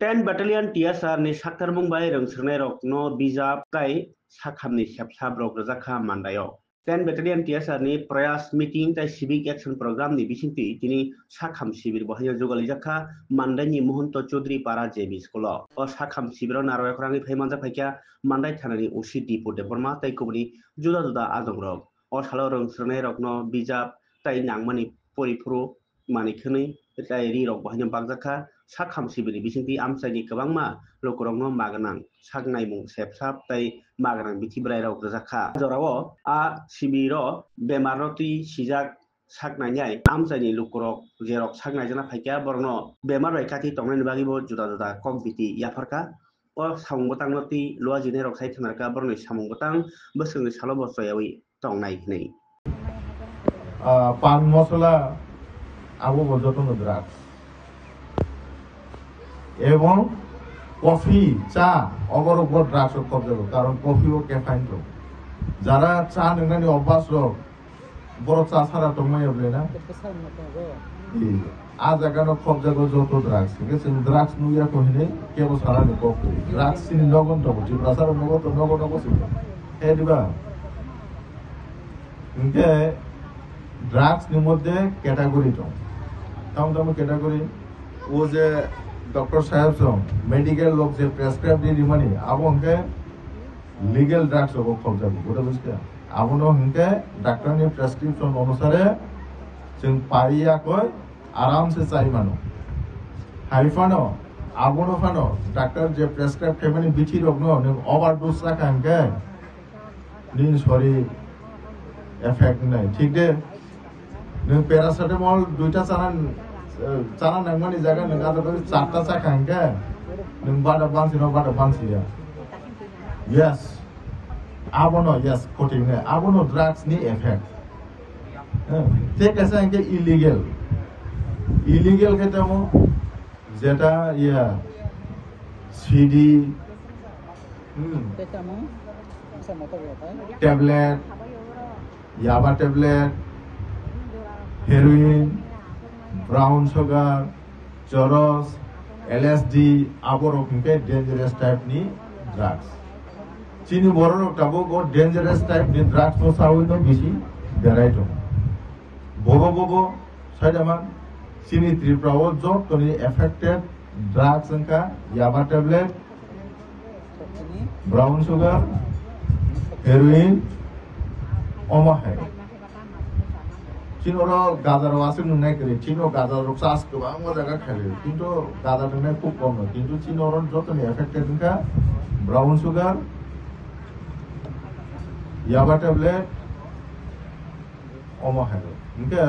10 Battalion TSR ni Saktar Mumbai Rengsernai rok no bijab tai sakhamni sepsab rok rojaka mandayo. 10 Battalion TSR ni Prayas Meeting tai Civic Action Program ni bisingti tini sakham sibir bahaya jogalijaka mandai ni Mohanto Chaudhary Para JB School o sakham sibiro naroyak rangi phaimanja phaikya mandai thanani OC Dipo Deborma tai kubni juda juda adong rok o salo rengsernai rok no bijab tai nangmani porifuru manikhani tai ri rok bahaya bagjaka sakham sibiri bisingti amsani kwbangma lokorokno maganang saknaimung sepsap tai maganang bithi-brai rok rojaka jorao a sibiro bemarno tui sijak saknainai amsani lokorok jerok saknaijana phaikya borno bemar bai kati tongnani bagibo juda juda kompiti yafarka o samung botangno tui loa jinai rok sai thanarka borno samung botang bosongni salo bostoyawi tongnai hinai পান মশলা আবু পর্যটন drugs এবং coffee চা অগরব drugs কবজাবো কারণ coffee ও caffeine রোগ যারা চা নোংরানি অভ্যাস রোগ বড় চা ছাড়া টমাই হলে না আজ এখানে কবজাগো যত ড্রাগস ঠিক আছে ড্রাগস নুইয়া কহিনে কেবল সারা নি কফি ড্রাগস সিন লগন তো বুঝি রাসার নগত নগত নগসি এ দিবা ইনকে ড্রাগস এর মধ্যে ক্যাটাগরি তো তাম ক্যাটাগরি ও যে ডক্টর সাহেব মেডিকেল লোক যে প্রেসক্রাইব দিয়ে মানে আবনকে লিগ্যাল ড্রাগস হবো খবজাবো ওটা বুঝতে আবনো হংকে ডাক্তারনি প্রেসক্রিপশন অনুসারে जों পারিয়াকই আরামসে চাই মানো হাইফানো আবনো ফানো ডাক্তার যে প্রেসক্রাইব খেমানি বিচি রগনো ওভারডোজ রাখা হংকে নিন সরি এফেক্ট নাই ঠিক দে नों पैरासिटामल दुइटा चाना नांगमानि जायगा नों आदा चारटा चाखांके नों बादा बांसिया यस आबनो यस कोटिंग आबनो ड्राग्स नि एफेक्ट ঠিক আছে একে ইলিগেল খেতামো যেটা ইয়া সিডি tablet yaba tablet heroin brown sugar charas LSD আবরক হিংকে ডেঞ্জারাস টাইপ নি ড্রাগস চিনি বড়রক টাবো গো ডেঞ্জারাস টাইপ নি ড্রাগস নো সাউইনো বেশি ভ্যারাইটি ববো সাইদামান চিনি ত্রিপ্রাও যতনি এফেক্টেড ড্রাগস সংকা ইয়াবা ট্যাবলেট ব্রাউন সুগার হেরোইন অমাহে চিনোর গাজার আছে নুনাই করে চিনো গাজার চাষ গোबां জায়গা খেলে কিন্তু গাজা নুনাই খুব কম কিন্তু চিনোর যতনি এফেক্টেড নকা ব্রাউন সুগার ইয়াবা ট্যাবলেট অমহালো ইনকে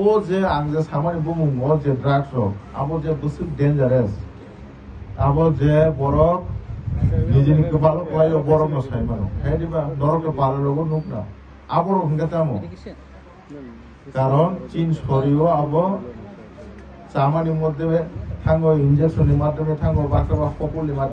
ও যে আং যে সামানি বুমুং ও যে ড্রাগস আবো যে বুসু ডেঞ্জারাস আবো যে বরফ নিজেনি ভালো কয় বরফ ন সাইমানো হেদিবা নরকে পারে রোগ নুক না আবো হিংকা তামো কারণ চীন শরীয় আবো চামানির মধ্যে থাঙ্গো ইনজেকশনের মাধ্যমে থাঙ্গো বাক্সা বা পপুলের